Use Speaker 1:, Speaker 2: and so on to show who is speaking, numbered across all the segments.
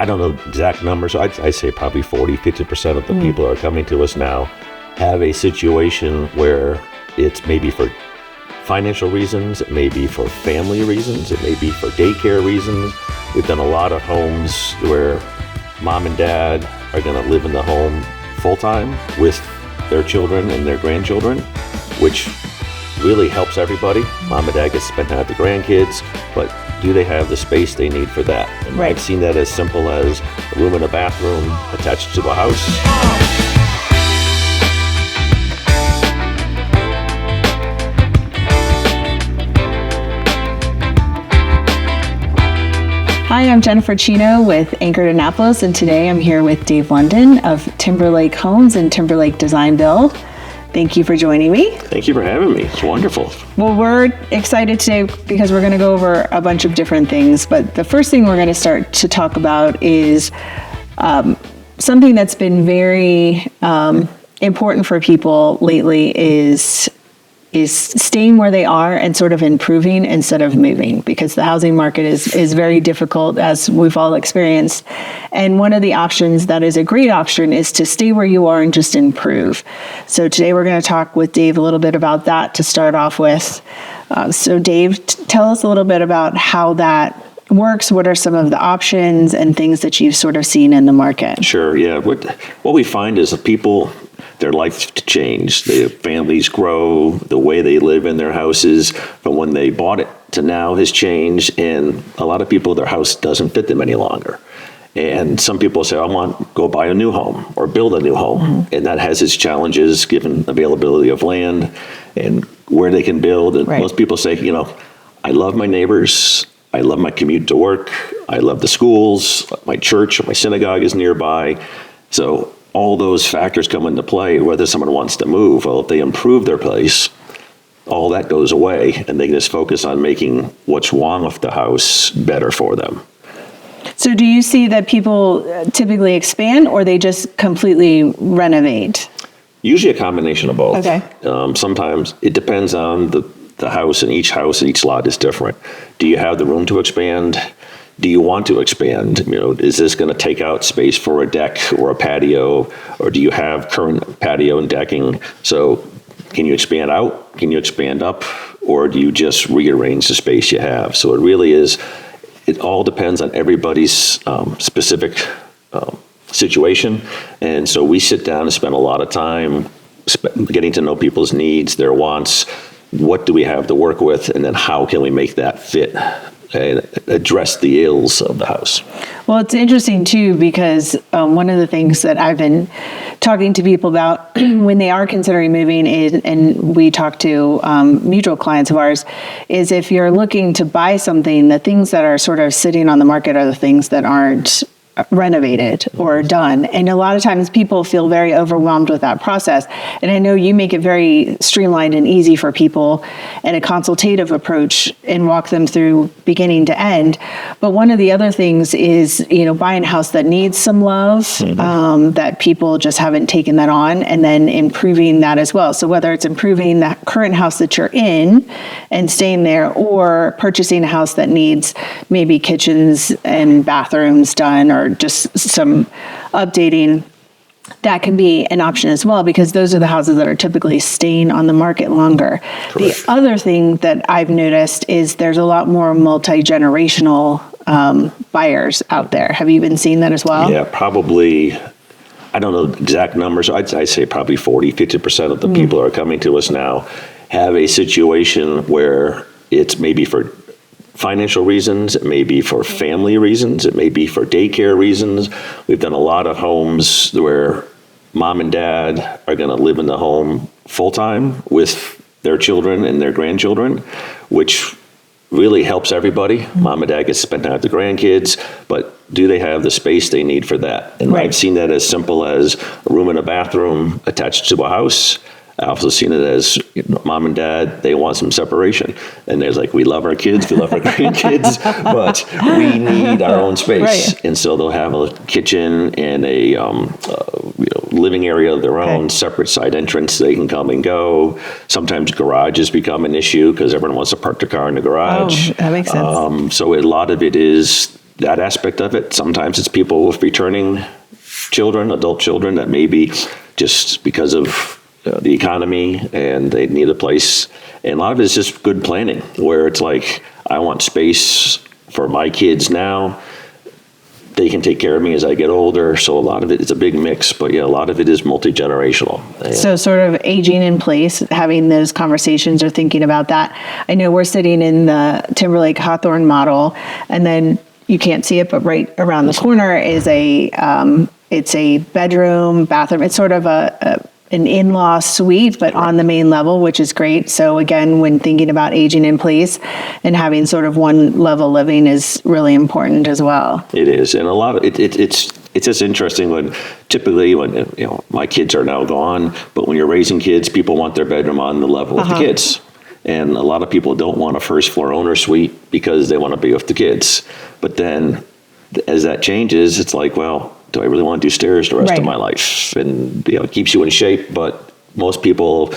Speaker 1: I don't know exact numbers. I'd say probably 40-50% of the people who are coming to us now have a situation where it's maybe for financial reasons, it may be for family reasons, it may be for daycare reasons. We've done a lot of homes where mom and dad are going to live in the home full-time with their children and their grandchildren, which really helps everybody. Mom and dad get to spend time with the grandkids, but do they have the space they need for that? And
Speaker 2: Right.
Speaker 1: I've seen that as simple as a room and a bathroom attached to a house.
Speaker 2: Hi, I'm Jennifer Chino with Anchored Annapolis, and today I'm here with Dave London of Timberlake Homes and Timberlake Design Build. Thank you for joining me.
Speaker 1: Thank you for having me. It's wonderful.
Speaker 2: Well, we're excited today because we're going to go over a bunch of different things, but the first thing we're going to start to talk about is something that's been very important for people lately is staying where they are and sort of improving instead of moving, because the housing market is very difficult, as we've all experienced. And one of the options that is a great option is to stay where you are and just improve. So today we're going to talk with Dave a little bit about that to start off with. So Dave, tell us a little bit about how that works. What are some of the options and things that you've sort of seen in the market?
Speaker 1: Sure, yeah. What we find is that people, their life change. Their families grow. The way they live in their houses from when they bought it to now has changed. And a lot of people, their house doesn't fit them any longer. And some people say, go buy a new home or build a new home. Mm-hmm. And that has its challenges given availability of land and where they can build. And
Speaker 2: Right.
Speaker 1: most people say, I love my neighbors. I love my commute to work. I love the schools. My church or my synagogue is nearby. So all those factors come into play, whether someone wants to move. Well, if they improve their place, all that goes away, and they can just focus on making what's wrong with the house better for them.
Speaker 2: So do you see that people typically expand, or they just completely renovate?
Speaker 1: Usually a combination of both.
Speaker 2: Okay.
Speaker 1: Sometimes it depends on the house, and each lot is different. Do you have the room to expand? Do you want to expand? Is this going to take out space for a deck or a patio, or do you have current patio and decking? So can you expand out? Can you expand up? Or do you just rearrange the space you have? So it really is, it all depends on everybody's specific situation. And so we sit down and spend a lot of time getting to know people's needs, their wants. What do we have to work with? And then how can we make that fit and address the ills of the house?
Speaker 2: Well, it's interesting too, because one of the things that I've been talking to people about when they are considering moving is, and we talk to mutual clients of ours, is if you're looking to buy something, the things that are sort of sitting on the market are the things that aren't renovated or done. And a lot of times people feel very overwhelmed with that process. And I know you make it very streamlined and easy for people and a consultative approach and walk them through beginning to end. But one of the other things is, buying a house that needs some love, that people just haven't taken that on, and then improving that as well. So whether it's improving that current house that you're in and staying there, or purchasing a house that needs maybe kitchens and bathrooms done, or just some updating, that can be an option as well, because those are the houses that are typically staying on the market longer.
Speaker 1: Correct.
Speaker 2: The other thing that I've noticed is there's a lot more multi-generational buyers out there. Have you been seeing that as well?
Speaker 1: Yeah, probably. I don't know exact numbers. I'd say probably 40-50% of the people who are coming to us now have a situation where it's maybe for financial reasons, it may be for family reasons, it may be for daycare reasons. We've done a lot of homes where mom and dad are going to live in the home full-time with their children and their grandchildren, which really helps everybody. Mom and dad get to spend time with the grandkids, but do they have the space they need for that? And
Speaker 2: Right.
Speaker 1: I've seen that as simple as a room and a bathroom attached to a house. I've also seen it as mom and dad, they want some separation. And there's we love our kids, we love our grandkids, but we need our own space.
Speaker 2: Right.
Speaker 1: And so they'll have a kitchen and a living area of their own, separate side entrance. They can come and go. Sometimes garages become an issue because everyone wants to park their car in the garage.
Speaker 2: Oh, that makes sense.
Speaker 1: So a lot of it is that aspect of it. Sometimes it's people with returning children, adult children, that maybe just because of the economy and they need a place. And a lot of it is just good planning, where it's like, I want space for my kids now. They can take care of me as I get older. So a lot of it is a big mix, but yeah, a lot of it is multi-generational.
Speaker 2: So sort of aging in place, having those conversations or thinking about that. I know we're sitting in the Timberlake Hawthorne model, and then you can't see it, but right around the corner is it's a bedroom, bathroom. It's sort of an in-law suite, but on the main level, which is great. So again, when thinking about aging in place and having sort of one level living is really important as well.
Speaker 1: It is. And a lot of it's just interesting when typically when, my kids are now gone, but when you're raising kids, people want their bedroom on the level of the kids. And a lot of people don't want a first floor owner suite because they want to be with the kids. But then as that changes, it's like, well, do I really want to do stairs the rest of my life? And it keeps you in shape, but most people,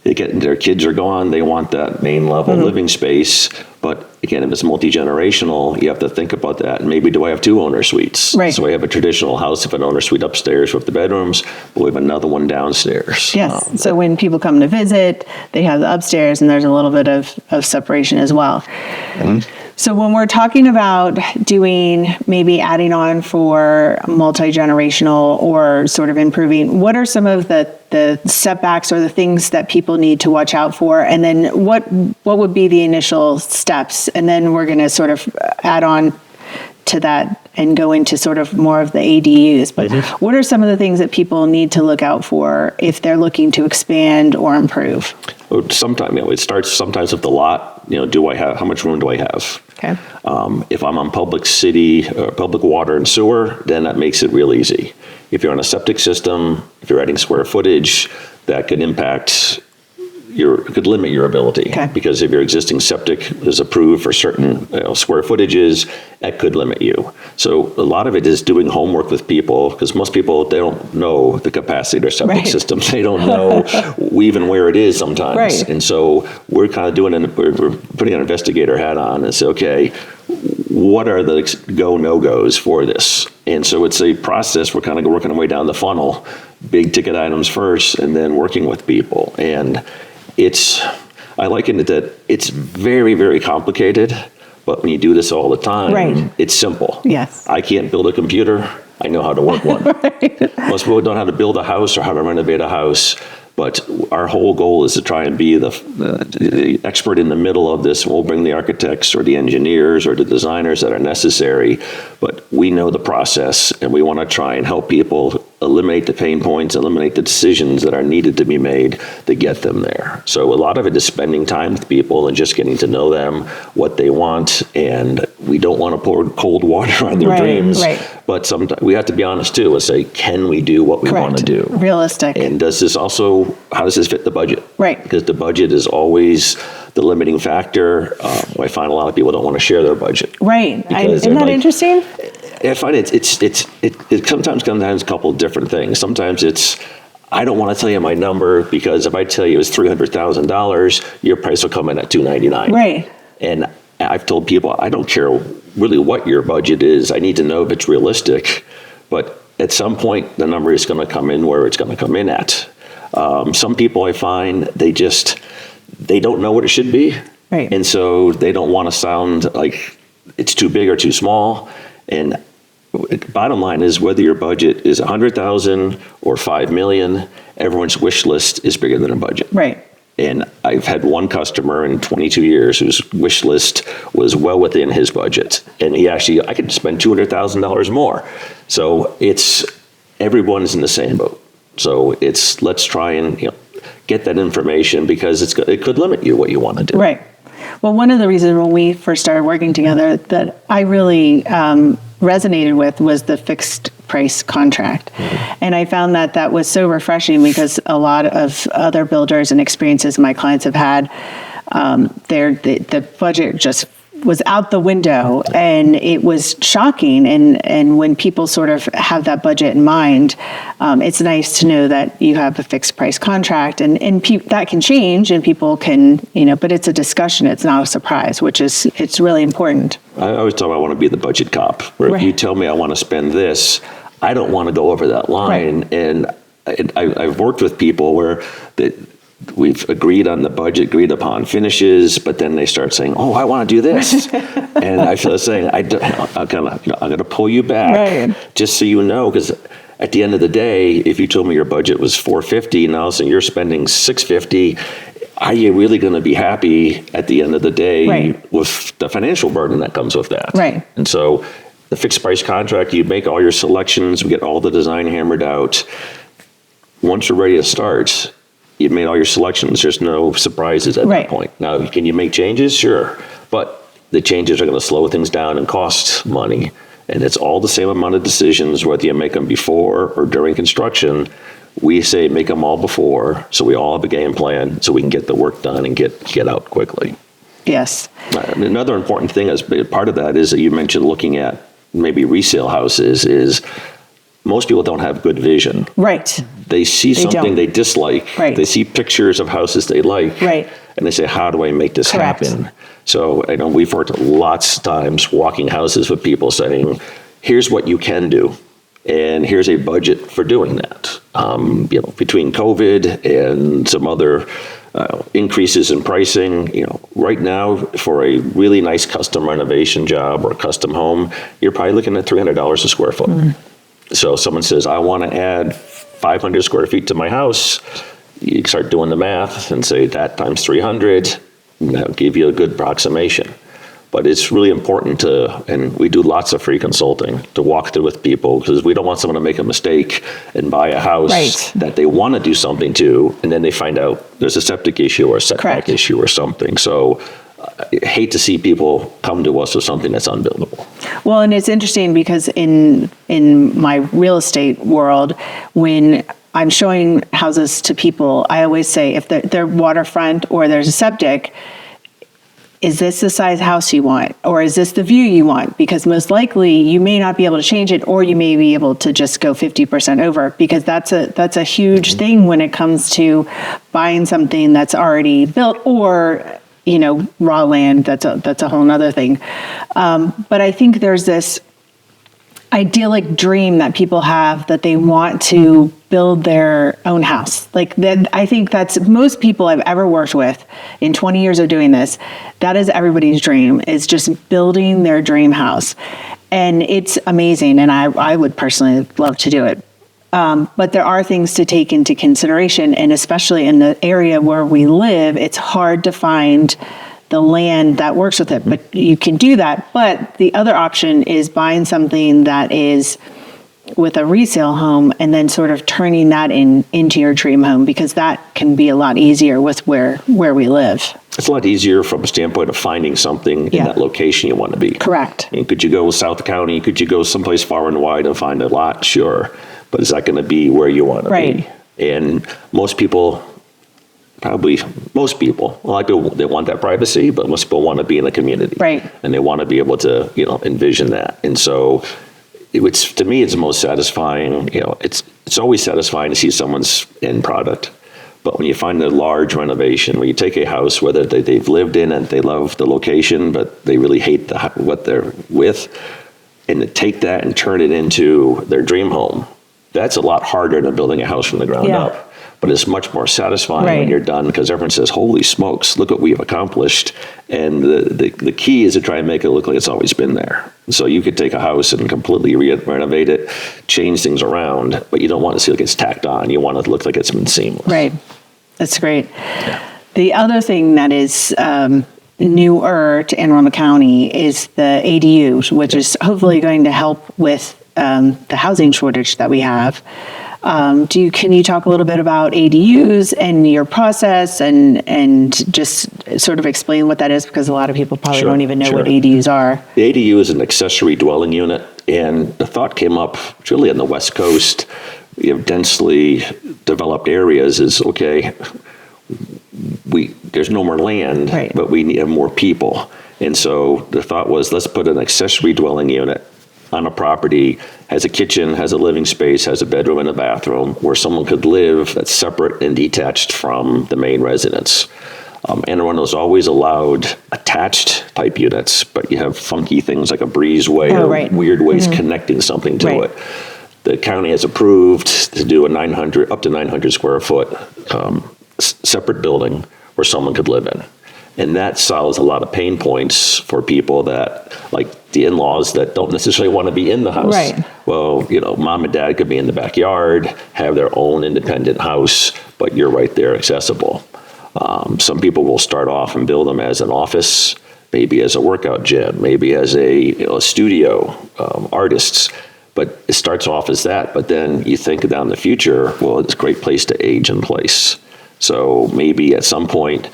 Speaker 1: their kids are gone, they want that main level living space. But again, if it's multi-generational, you have to think about that. Maybe do I have 2 owner suites?
Speaker 2: Right.
Speaker 1: So I have a traditional house with an owner suite upstairs with the bedrooms, but we have another one downstairs.
Speaker 2: Yes. So when people come to visit, they have the upstairs and there's a little bit of separation as well. So when we're talking about doing, maybe adding on for multi-generational or sort of improving, what are some of the setbacks or the things that people need to watch out for? And then what would be the initial steps? And then we're going to sort of add on to that and go into sort of more of the ADUs. But what are some of the things that people need to look out for if they're looking to expand or improve?
Speaker 1: Sometimes, it starts sometimes with the lot. How much room do I have?
Speaker 2: Okay.
Speaker 1: If I'm on public water and sewer, then that makes it real easy. If you're on a septic system, if you're adding square footage, that could could limit your ability. Okay. Because if your existing septic is approved for certain square footages, that could limit you. So a lot of it is doing homework with people, because most people, they don't know the capacity of their septic systems. They don't know even where it is sometimes. Right. And so we're kind of we're putting an investigator hat on and say, okay, what are the go, no-goes for this? And so it's a process. We're kind of working our way down the funnel, big ticket items first, and then working with people. And I liken it that it's very, very complicated, but when you do this all the time, it's simple. Yes. I can't build a computer. I know how to work one. Most people don't know how to build a house or how to renovate a house, but our whole goal is to try and be the expert in the middle of this. We'll bring the architects or the engineers or the designers that are necessary, but we know the process, and we want to try and help people eliminate the pain points, eliminate the decisions that are needed to be made to get them there. So a lot of it is spending time with people and just getting to know them, what they want, and we don't want to pour cold water on their dreams. But sometimes we have to be honest too and say, can we do what we want to do?
Speaker 2: Realistic.
Speaker 1: And how does this fit the budget? Right. Because the budget is always the limiting factor. I find a lot of people don't want to share their budget.
Speaker 2: Right. Isn't that interesting?
Speaker 1: I find it sometimes comes down to a couple of different things. Sometimes I don't want to tell you my number, because if I tell you it's $300,000, your price will come in at $299,000. Right. And I've told people, I don't care really what your budget is. I need to know if it's realistic. But at some point, the number is going to come in where it's going to come in at. Some people, I find, they don't know what it should be. Right. And so they don't want to sound like it's too big or too small. And bottom line is, whether your budget is $100,000 or $5 million, everyone's wish list is bigger than a budget. Right. And I've had one customer in 22 years whose wish list was well within his budget. And I could spend $200,000 more. So everyone's in the same boat. So let's try and get that information, because it could limit you what you want to do. Right. Well, one of the reasons when we first started working together that I really resonated with was the fixed price contract. Mm-hmm. And I found that was so refreshing, because a lot of other builders and experiences my clients have had, the budget just
Speaker 2: was out the window, and it was shocking. And when people sort of have that budget in mind, it's nice to know that you have a fixed price contract, and that can change, and people can, but it's a discussion. It's not a surprise, it's really important.
Speaker 1: I always tell them I want to be the budget cop, where if you tell me I want to spend this, I don't want to go over that line. Right. And I've worked with people where we've agreed on the budget, agreed upon finishes, but then they start saying, "Oh, I want to do this," and I feel saying, I'm gonna pull you back, just so you know, because at the end of the day, if you told me your budget was $450, and all of a sudden you're spending $650, are you really going to be happy at the end of the day with the financial burden that comes with that?
Speaker 2: Right.
Speaker 1: And so, the fixed price contract, you make all your selections, we get all the design hammered out. Once you're ready to start, you've made all your selections. There's no surprises at that point. Now, can you make changes? Sure. But the changes are going to slow things down and cost money. And it's all the same amount of decisions, whether you make them before or during construction. We say make them all before, so we all have a game plan, so we can get the work done and get out quickly.
Speaker 2: Yes.
Speaker 1: Another important thing as part of that is that you mentioned looking at maybe resale houses is most people don't have good vision.
Speaker 2: Right.
Speaker 1: They see something they dislike.
Speaker 2: Right.
Speaker 1: They see pictures of houses they like.
Speaker 2: Right.
Speaker 1: And they say, how do I make this happen? So I know we've worked lots of times walking houses with people saying, here's what you can do. And here's a budget for doing that. Between COVID and some other increases in pricing, right now for a really nice custom renovation job or a custom home, you're probably looking at $300 a square foot. Mm. So someone says, I want to add 500 square feet to my house. You start doing the math and say that times 300, that'll give you a good approximation. But it's really important and we do lots of free consulting, to walk through with people, because we don't want someone to make a mistake and buy a house that they want to do something to, and then they find out there's a septic issue or a setback issue or something. So I hate to see people come to us with something that's unbuildable.
Speaker 2: Well, and it's interesting because in my real estate world, when I'm showing houses to people, I always say, if they're waterfront or there's a septic, is this the size house you want? Or is this the view you want? Because most likely you may not be able to change it, or you may be able to just go 50% over, because that's a huge thing when it comes to buying something that's already built, or raw land. That's a whole nother thing. But I think there's this idyllic dream that people have, that they want to build their own house. Like that, I think that's most people I've ever worked with in 20 years of doing this. That is everybody's dream, is just building their dream house. And it's amazing. And I would personally love to do it. But there are things to take into consideration. And especially in the area where we live, it's hard to find the land that works with it, but you can do that. But the other option is buying something that is with a resale home and then sort of turning that into your dream home, because that can be a lot easier with where we live.
Speaker 1: It's a lot easier from a standpoint of finding something in that location you want to be.
Speaker 2: Correct.
Speaker 1: I mean, could you go South County? Could you go someplace far and wide and find a lot? Sure. But is that going to be where you want to be? And most people, a lot of people, they want that privacy, but most people want to be in the community. Right. And they want to be able to, envision that. And so to me, it's the most satisfying, it's always satisfying to see someone's end product. But when you find a large renovation, where you take a house, whether they've lived in it, they love the location, but they really hate what they're with, and to take that and turn it into their dream home, that's a lot harder than building a house from the ground up. But it's much more satisfying when you're done, because everyone says, holy smokes, look what we've accomplished. And the key is to try and make it look like it's always been there. So you could take a house and completely renovate it, change things around, but you don't want to see like it's tacked on. You want it to look like it's been seamless. Right. That's great. Yeah. The other thing that is newer to Anne Arundel County is the ADUs, which is hopefully going to help with the housing shortage that we have. Can you talk a little bit about ADUs and your process, and just sort of explain what that is, because a lot of people probably don't even know what ADUs are. The ADU is an accessory dwelling unit, and the thought came up really on the West Coast. You have densely developed areas. Is okay. There's no more land, but we need more people. And so the thought was, let's put an accessory dwelling unit on a property, has a kitchen, has a living space, has a bedroom and a bathroom, where someone could live that's separate and detached from the main residence. And Arundel's always allowed attached type units, but you have funky things like a breezeway or
Speaker 2: right.
Speaker 1: weird ways connecting something to
Speaker 2: Right.
Speaker 1: it. The county has approved to do up to 900 square foot separate building where someone could live in. And that solves a lot of pain points for people that, like the in-laws that don't necessarily want to be in the house.
Speaker 2: Right.
Speaker 1: Well, mom and dad could be in the backyard, have their own independent house, but you're right there accessible. Some people will start off and build them as an office, maybe as a workout gym, maybe as a studio, artists. But it starts off as that. But then you think down the future, well, it's a great place to age in place. So maybe at some point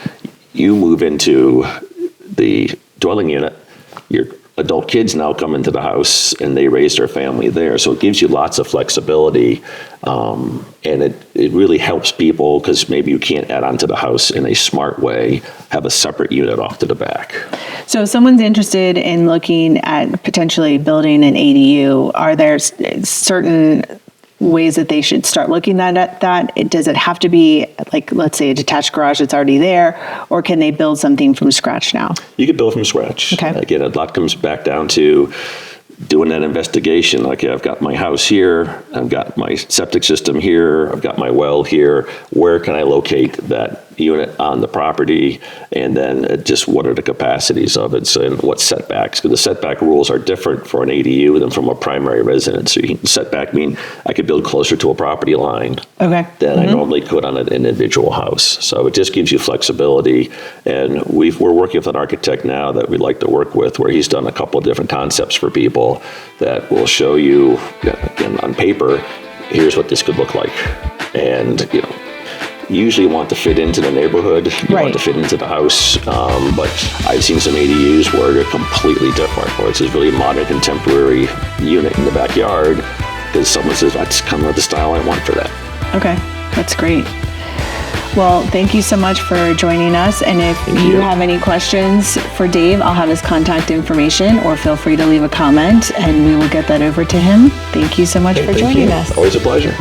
Speaker 1: you move into the dwelling unit, your adult kids now come into the house and they raise their family there. So it gives you lots of flexibility. And it really helps people because maybe you can't add on to the house in a smart way, have a separate unit off to the back.
Speaker 2: So if someone's interested in looking at potentially building an ADU, are there certain ways that they should start looking at that? Does it have to be, like, let's say a detached garage that's already there, or can they build something from scratch now?
Speaker 1: You could build from scratch.
Speaker 2: Okay.
Speaker 1: Again, a lot comes back down to doing that investigation. Like, I've got my house here, I've got my septic system here, I've got my well here. Where can I locate that unit on the property? And then just what are the capacities of it, and what setbacks? Because the setback rules are different for an ADU than from a primary residence. So setback mean I could build closer to a property line
Speaker 2: Okay.
Speaker 1: than I normally could on an individual house. So it just gives you flexibility. And we're working with an architect now that we'd like to work with, where he's done a couple of different concepts for people that will show you, again, on paper, here's what this could look like. And, you usually want to fit into the neighborhood, you
Speaker 2: Right.
Speaker 1: want to fit into the house, but I've seen some ADUs where they're completely different, where it's this really modern, contemporary unit in the backyard, because someone says, that's kind of the style I want for that.
Speaker 2: Okay, that's great. Well, thank you so much for joining us. And if you have any questions for Dave, I'll have his contact information, or feel free to leave a comment and we will get that over to him. Thank you so much for joining us.
Speaker 1: Always a pleasure.